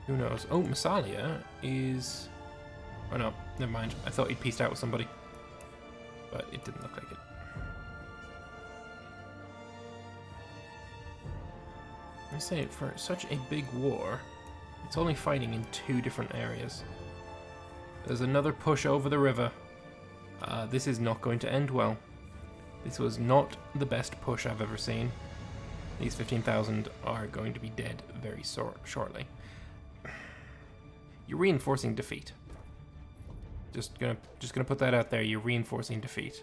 Who knows? Oh, Massalia is... Oh no, never mind. I thought he'd pieced out with somebody. But it didn't look like it. I say, for such a big war, it's only fighting in 2 different areas. There's another push over the river. This is not going to end well. This was not the best push I've ever seen. These 15,000 are going to be dead very shortly. You're reinforcing defeat. Just gonna put that out there. You're reinforcing defeat.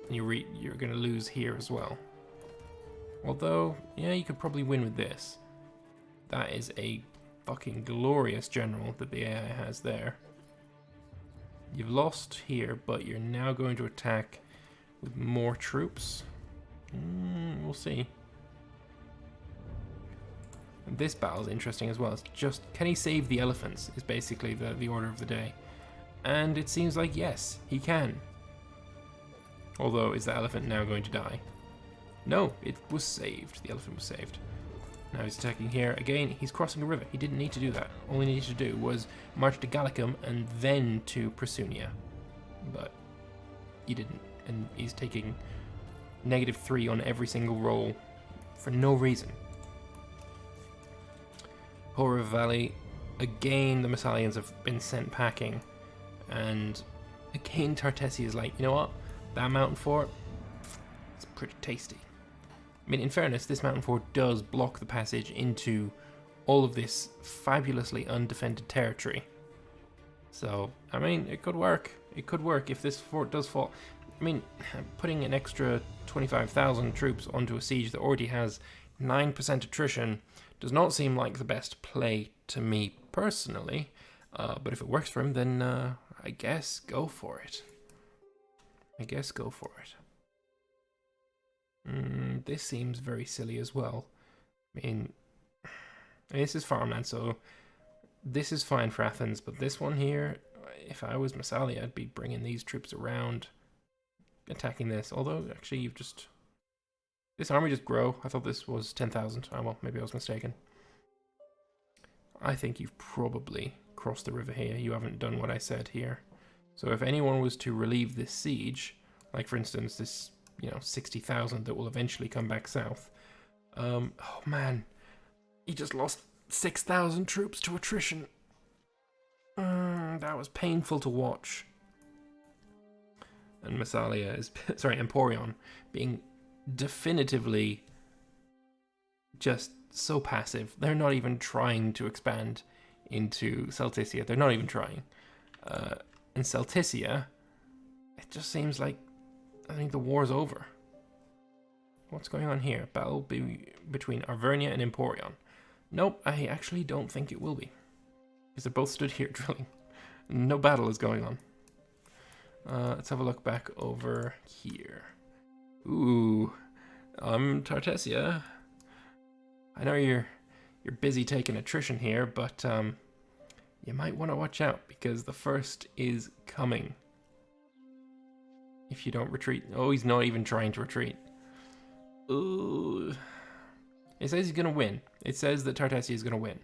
And you're gonna lose here as well. Although, yeah, you could probably win with this. That is a fucking glorious general that the AI has there. You've lost here, but you're now going to attack with more troops. We'll see. And this battle is interesting as well. It's just, can he save the elephants is basically the order of the day. And it seems like yes, he can. Although, is the elephant now going to die? No, it was saved. The elephant was saved. Now he's attacking here. Again, he's crossing a river. He didn't need to do that. All he needed to do was march to Gallicum and then to Prasunia. But he didn't. And he's taking -3 on every single roll for no reason. Horror Valley. Again, the Massalians have been sent packing. And again, Tartessi is like, you know what? That mountain fort, it's pretty tasty. I mean, in fairness, this mountain fort does block the passage into all of this fabulously undefended territory. So, I mean, it could work. It could work if this fort does fall. I mean, putting an extra 25,000 troops onto a siege that already has 9% attrition does not seem like the best play to me personally. But if it works for him, then I guess go for it. This seems very silly as well. I mean, this is farmland, so this is fine for Athens, but this one here, if I was Massalia, I'd be bringing these troops around, attacking this. Although, actually, this army just grow. I thought this was 10,000. Oh, well, maybe I was mistaken. I think you've probably crossed the river here. You haven't done what I said here. So if anyone was to relieve this siege, like for instance this, 60,000 that will eventually come back south. Oh man, he just lost 6,000 troops to attrition. That was painful to watch. And Massalia is, Emporion being definitively just so passive. They're not even trying to expand into Celticia. They're not even trying. In Celticia, it just seems like I think the war's over. What's going on here? Battle between Arvernia and Emporion. Nope, I actually don't think it will be. Because they both stood here drilling. No battle is going on. Let's have a look back over here. Ooh, Tartessia. I know you're busy taking attrition here, but you might want to watch out because the first is coming. If you don't retreat. Oh, he's not even trying to retreat. Ooh. It says he's going to win. It says that Tartessi is going to win.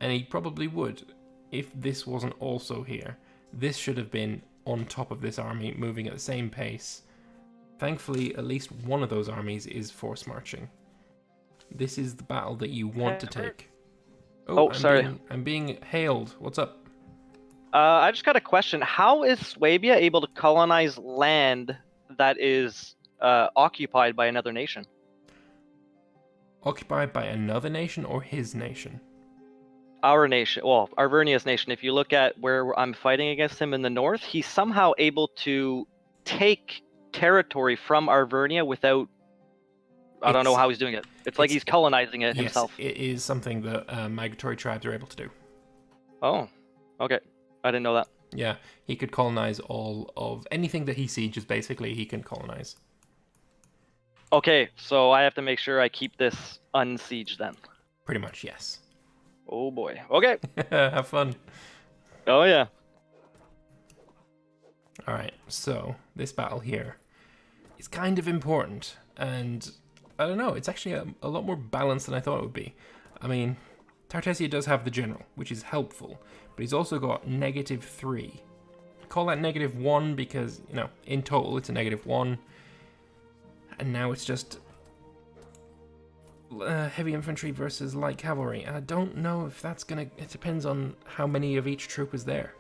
And he probably would if this wasn't also here. This should have been on top of this army, moving at the same pace. Thankfully, at least one of those armies is force marching. This is the battle that you want to take. Oh, sorry. I'm being hailed. What's up? I just got a question. How is Swabia able to colonize land that is occupied by another nation? Occupied by another nation or his nation? Our nation. Well, Arvernia's nation. If you look at where I'm fighting against him in the north, he's somehow able to take territory from Arvernia without... I don't know how he's doing it. It's like he's colonizing it himself. Yes, it is something that migratory tribes are able to do. Oh, okay. I didn't know that. Yeah, he could colonize all of anything that he sieges, basically, he can colonize. Okay, so I have to make sure I keep this unsieged then. Pretty much, yes. Oh boy. Okay. Have fun. Oh yeah. Alright, so this battle here is kind of important, and I don't know, it's actually a lot more balanced than I thought it would be. I mean, Tartessia does have the general, which is helpful, but he's also got -3. Call that -1 because, you know, in total it's a -1. And now it's just heavy infantry versus light cavalry. And I don't know if that's gonna... It depends on how many of each troop is there,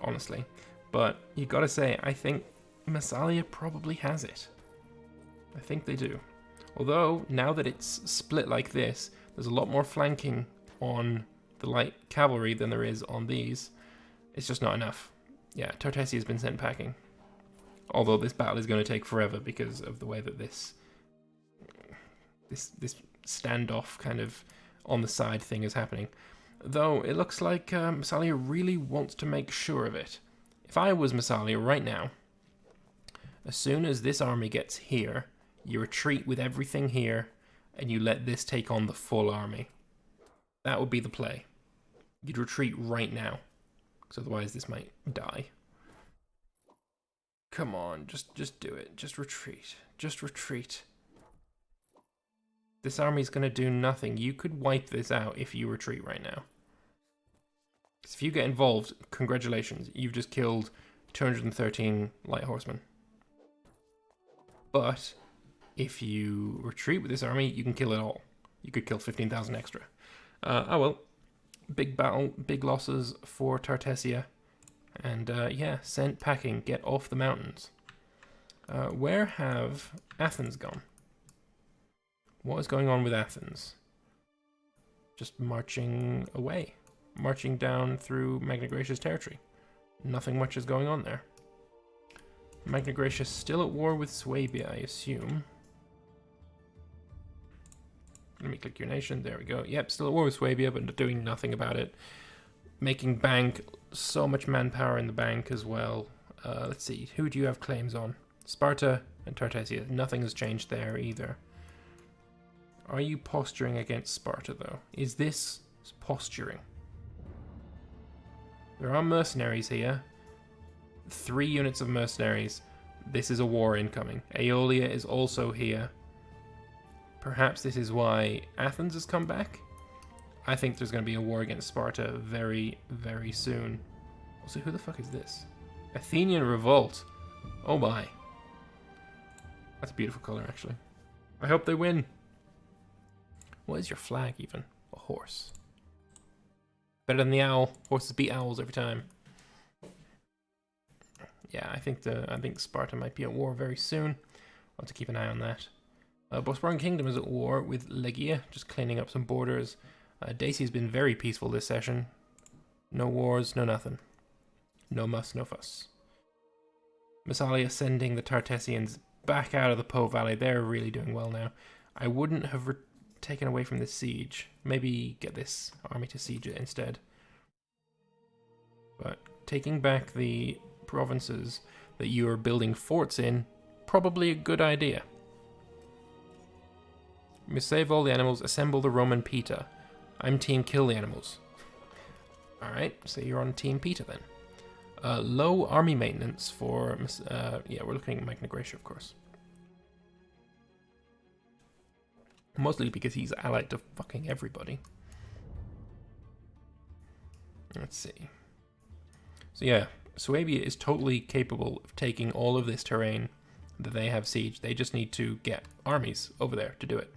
honestly. But you gotta say, I think Massalia probably has it. I think they do. Although, now that it's split like this, there's a lot more flanking on the light cavalry than there is on these. It's just not enough. Yeah, Tartessia has been sent packing. Although this battle is going to take forever because of the way that this standoff kind of on the side thing is happening. Though it looks like Massalia really wants to make sure of it. If I was Massalia right now, as soon as this army gets here, you retreat with everything here, and you let this take on the full army. That would be the play. You'd retreat right now, because otherwise this might die. Come on, just do it. Just retreat. Just retreat. This army's going to do nothing. You could wipe this out if you retreat right now. Because if you get involved, congratulations. You've just killed 213 light horsemen. But if you retreat with this army, you can kill it all. You could kill 15,000 extra. Oh well. Big battle, big losses for Tartessia. And yeah, sent packing, get off the mountains. Where have Athens gone? What is going on with Athens? Just marching away. Marching down through Magna Graecia's territory. Nothing much is going on there. Magna Graecia still at war with Swabia, I assume. Let me click your nation. There we go. Yep, still at war with Swabia, but doing nothing about it. Making bank. So much manpower in the bank as well. Let's see. Who do you have claims on? Sparta and Tartessia. Nothing has changed there either. Are you posturing against Sparta, though? Is this posturing? There are mercenaries here. 3 units of mercenaries. This is a war incoming. Aeolia is also here. Perhaps this is why Athens has come back. I think there's going to be a war against Sparta very, very soon. Also, who the fuck is this? Athenian Revolt. Oh my. That's a beautiful color, actually. I hope they win. What is your flag, even? A horse. Better than the owl. Horses beat owls every time. Yeah, I think Sparta might be at war very soon. I'll have to keep an eye on that. Bosporan Kingdom is at war with Legia, just cleaning up some borders. Dacia's been very peaceful this session. No wars, no nothing. No muss, no fuss. Massalia sending the Tartessians back out of the Po Valley. They're really doing well now. I wouldn't have taken away from this siege. Maybe get this army to siege it instead. But taking back the provinces that you are building forts in, probably a good idea. You save all the animals, assemble the Roman Pita. I'm team kill the animals. Alright, so you're on team Pita then. Low army maintenance for... yeah, we're looking at Magna Graecia, of course. Mostly because he's allied to fucking everybody. Let's see. So yeah, Swabia is totally capable of taking all of this terrain that they have sieged. They just need to get armies over there to do it.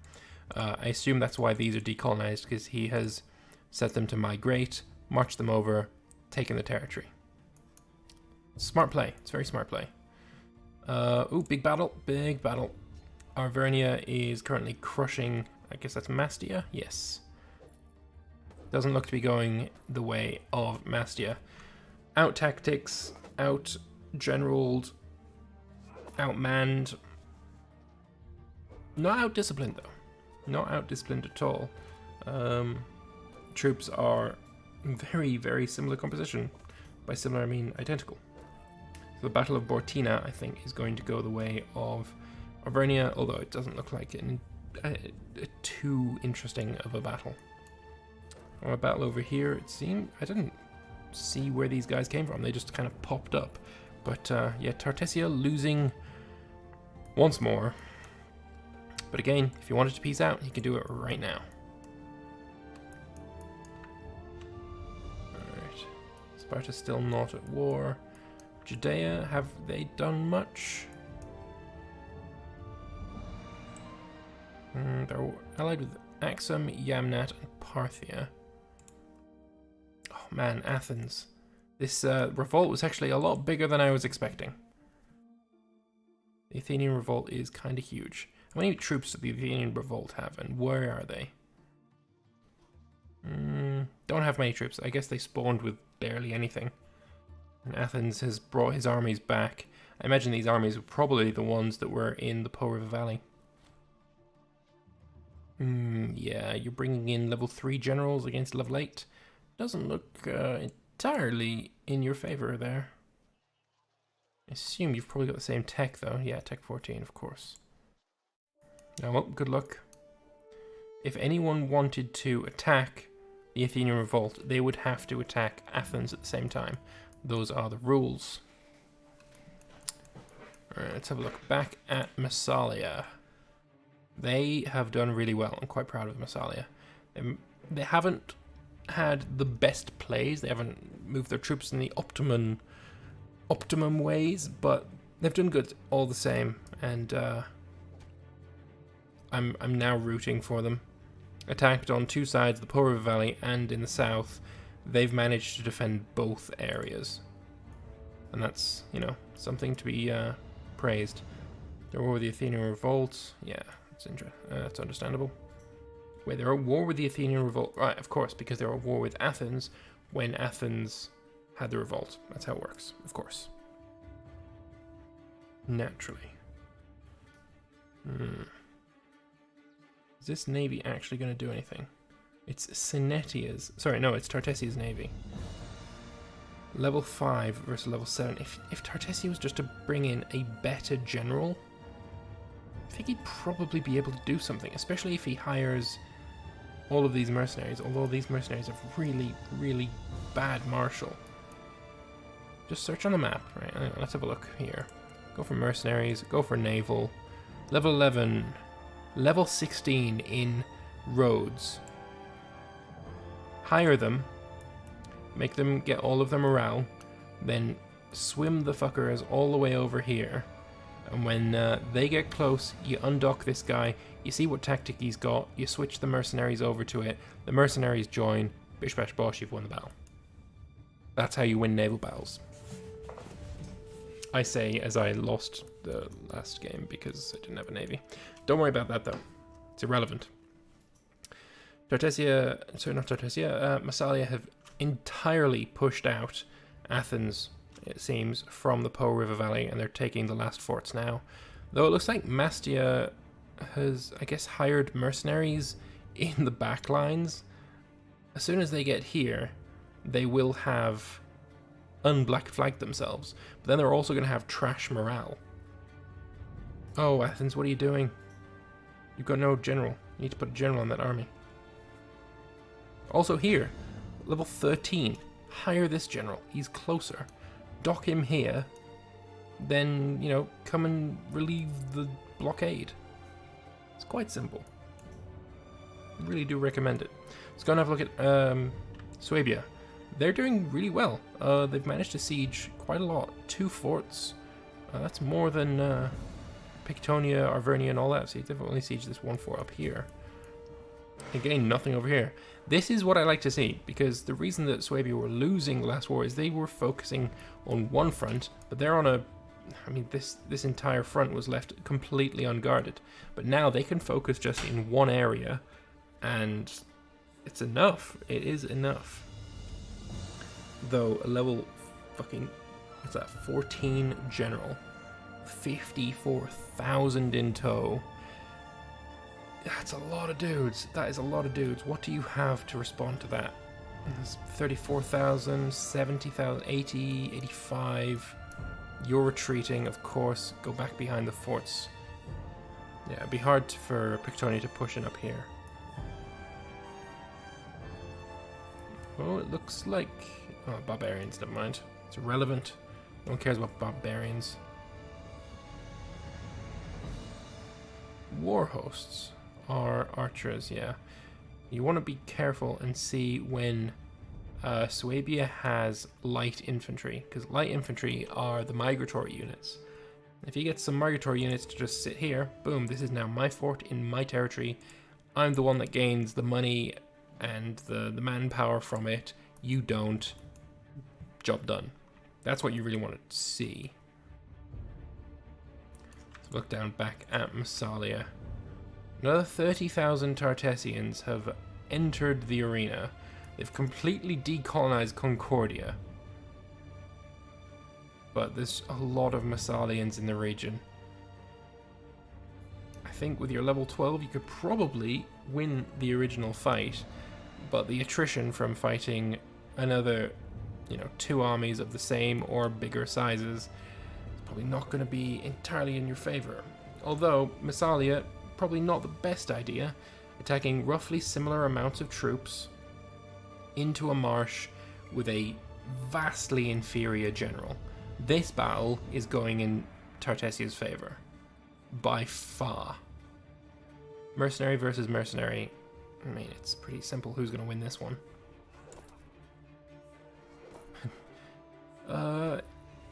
I assume that's why these are decolonized, because he has set them to migrate, march them over, taken the territory. Smart play. It's very smart play. Ooh, big battle. Big battle. Arvernia is currently crushing, I guess that's Mastia? Yes. Doesn't look to be going the way of Mastia. Out tactics, out generaled, outmanned. Not out disciplined though. Not out disciplined at all. Troops are very, very similar composition. By similar, I mean identical. So the Battle of Bortina, I think, is going to go the way of Arvernia, although it doesn't look like too interesting of a battle. A battle over here, it seemed. I didn't see where these guys came from. They just kind of popped up. But yeah, Tartessia losing once more. But again, if you wanted to peace out, you can do it right now. Sparta's still not at war. Judea, have they done much? They're allied with Axum, Yamnat, and Parthia. Oh man, Athens. This revolt was actually a lot bigger than I was expecting. The Athenian revolt is kind of huge. How many troops does the Athenian revolt have, and where are they? Don't have many troops. I guess they spawned with barely anything. And Athens has brought his armies back. I imagine these armies were probably the ones that were in the Po River Valley. Yeah, you're bringing in level 3 generals against level 8. Doesn't look entirely in your favor there. I assume you've probably got the same tech though. Yeah, tech 14, of course. Now, well, good luck. If anyone wanted to attack the Athenian revolt, they would have to attack Athens at the same time. Those are the rules. Alright, let's have a look back at Massalia. They have done really well. I'm quite proud of Massalia. They haven't had the best plays. They haven't moved their troops in the optimum ways, but they've done good all the same. And I'm now rooting for them. Attacked on two sides, the Po River Valley and in the south. They've managed to defend both areas, and that's, you know, something to be praised. They're war with the Athenian revolt. Yeah, that's understandable. Wait, they're at war with the Athenian revolt. Right, of course, because they're at war with Athens when Athens had the revolt. That's how it works, of course. Naturally. Is this navy actually going to do anything? It's Sinetia's... Sorry, no, it's Tartessia's navy. Level 5 versus level 7. If Tartessia was just to bring in a better general, I think he'd probably be able to do something, especially if he hires all of these mercenaries, although these mercenaries have really, really bad martial. Just search on the map, right? Anyway, let's have a look here. Go for mercenaries, go for naval. Level 11, level 16 in roads. Hire them, make them get all of their morale, then swim the fuckers all the way over here. And when they get close, you undock this guy, you see what tactic he's got, you switch the mercenaries over to it, the mercenaries join, bish bash bosh, you've won the battle. That's how you win naval battles. I say as I lost the last game because I didn't have a navy. Don't worry about that though, it's irrelevant. Massalia have entirely pushed out Athens, it seems, from the Po River Valley, and they're taking the last forts now. Though it looks like Mastia has, I guess, hired mercenaries in the back lines. As soon as they get here, they will have unblack flagged themselves. But then they're also going to have trash morale. Oh, Athens, what are you doing? You've got no general. You need to put a general on that army. Also here, level 13. Hire this general. He's closer. Dock him here. Then, you know, come and relieve the blockade. It's quite simple. Really do recommend it. Let's go and have a look at Suabia. They're doing really well. They've managed to siege quite a lot. 2 forts. That's more than Pictonia, Arvernia, and all that. So they've only sieged this 1 fort up here. Again, nothing over here. This is what I like to see, because the reason that Suabia were losing the last war is they were focusing on one front, but they're on a... I mean, this entire front was left completely unguarded. But now they can focus just in one area, and it's enough. It is enough. Though, a level fucking... what's that? 14 general. 54,000 in tow. That's a lot of dudes. That is a lot of dudes. What do you have to respond to that? 34,000, 70,000, 80, 85. You're retreating, of course. Go back behind the forts. Yeah, it'd be hard for Pictonia to push in up here. Oh, it looks like... oh, barbarians, never mind. It's irrelevant. No one cares about barbarians. War hosts are archers, yeah. You want to be careful and see when Suabia has light infantry, because light infantry are the migratory units. If you get some migratory units to just sit here, boom, this is now my fort in my territory. I'm the one that gains the money and the manpower from it. You don't. Job done. That's what you really want to see. Let's look down back at Massalia. Another 30,000 Tartessians have entered the arena. They've completely decolonized Concordia. But there's a lot of Massalians in the region. I think with your level 12 you could probably win the original fight, but the attrition from fighting another, 2 armies of the same or bigger sizes is probably not going to be entirely in your favor. Although Massalia, probably not the best idea, attacking roughly similar amounts of troops into a marsh with a vastly inferior general. This battle is going in Tartessia's favor. By far. Mercenary versus mercenary. I mean, it's pretty simple who's going to win this one.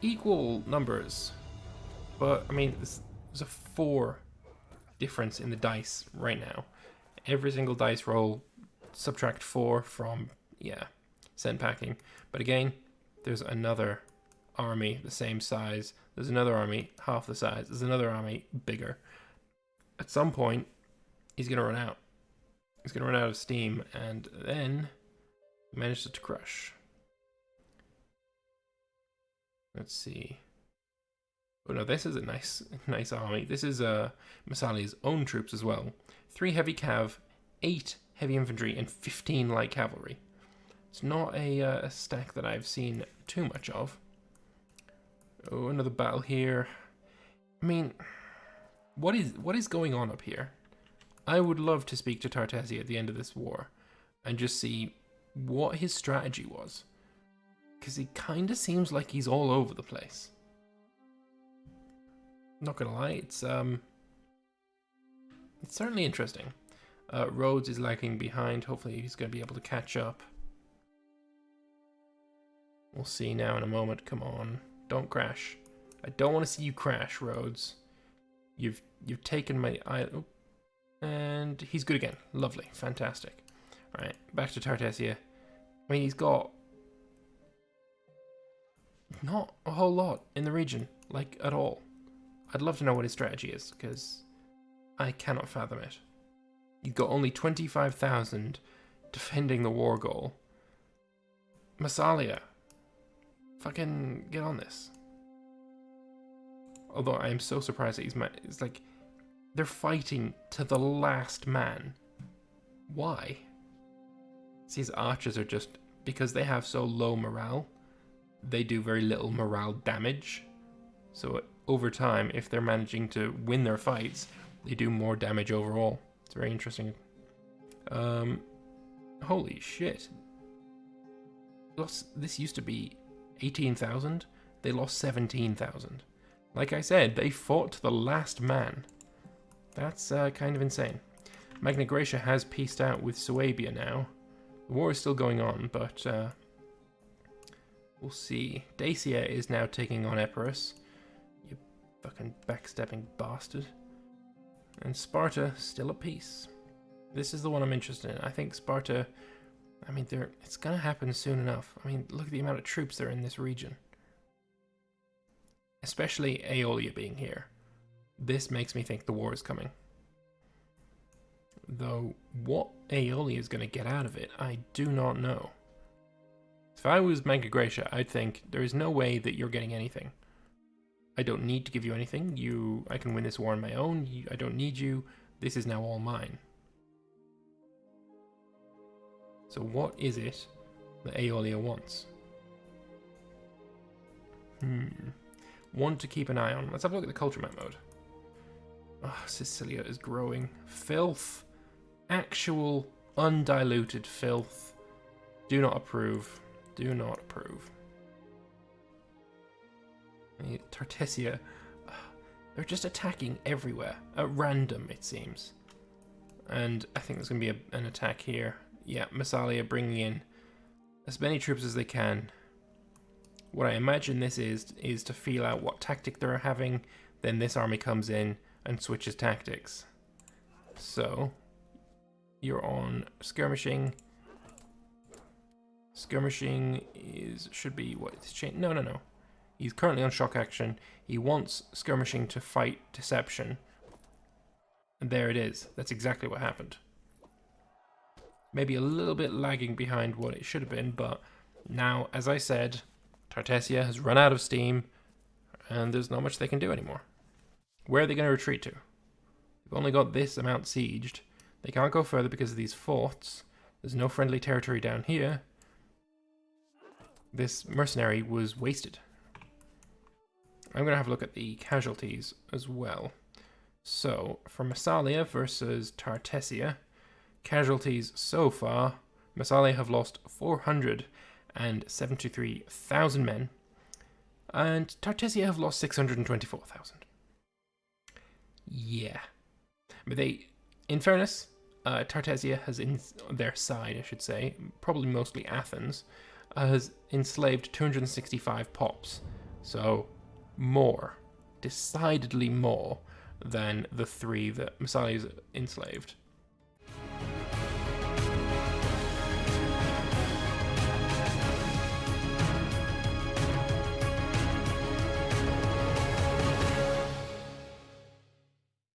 Equal numbers. But, I mean, there's a 4 difference in the dice right now. Every single dice roll, subtract 4 from, send packing. But again, there's another army the same size. There's another army half the size. There's another army bigger. At some point, he's going to run out. He's going to run out of steam, and then he manages to crush. Let's see. Oh no, this is a nice army. This is Massalia's own troops as well. 3 heavy cav, 8 heavy infantry, and 15 light cavalry. It's not a stack that I've seen too much of. Oh, another battle here. I mean, what is going on up here? I would love to speak to Tartessia at the end of this war and just see what his strategy was. Because he kind of seems like he's all over the place. Not gonna lie, it's certainly interesting. Rhodes is lagging behind. Hopefully he's going to be able to catch up. We'll see now in a moment. Come on. Don't crash. I don't want to see you crash, Rhodes. You've taken my eye. Oh, and he's good again. Lovely. Fantastic. Alright, back to Tartessia. I mean, he's got not a whole lot in the region, like, at all. I'd love to know what his strategy is, because I cannot fathom it. You've got only 25,000 defending the war goal. Massalia, fucking get on this. Although I am so surprised that it's like, they're fighting to the last man. Why? These archers are just, because they have so low morale, they do very little morale damage. So over time, if they're managing to win their fights, they do more damage overall. It's very interesting. Holy shit. This used to be 18,000. They lost 17,000. Like I said, they fought to the last man. That's kind of insane. Magna Graecia has peaced out with Suabia now. The war is still going on, but we'll see. Dacia is now taking on Epirus. You fucking backstepping bastard. And Sparta still at peace. This is the one I'm interested in. I think Sparta, I mean, it's going to happen soon enough. I mean, look at the amount of troops that are in this region. Especially Aeolia being here. This makes me think the war is coming. Though, what Aeolia is going to get out of it, I do not know. If I was Magna Graecia, I'd think, there is no way that you're getting anything. I don't need to give you anything. I can win this war on my own. I don't need you. This is now all mine. So what is it that Aeolia wants? One to keep an eye on. Let's have a look at the culture map mode. Oh, Sicilia is growing. Filth. Actual, undiluted filth. Do not approve. Do not approve. Tartessia. They're just attacking everywhere. At random, it seems. And I think there's going to be an attack here. Yeah, Massalia bringing in as many troops as they can. What I imagine this is to feel out what tactic they're having. Then this army comes in and switches tactics. So you're on skirmishing. Skirmishing should be what it's changed. No. He's currently on shock action. He wants skirmishing to fight deception. And there it is. That's exactly what happened. Maybe a little bit lagging behind what it should have been, but now, as I said, Tartessia has run out of steam, and there's not much they can do anymore. Where are they going to retreat to? They've only got this amount sieged. They can't go further because of these forts. There's no friendly territory down here. This mercenary was wasted. I'm going to have a look at the casualties as well. So, for Massalia versus Tartessia, casualties so far, Massalia have lost 473,000 men, and Tartessia have lost 624,000. Yeah. But in fairness, Tartessia has, in their side, I should say, probably mostly Athens, has enslaved 265 pops. So, more. Decidedly more than the 3 that Massalia's enslaved.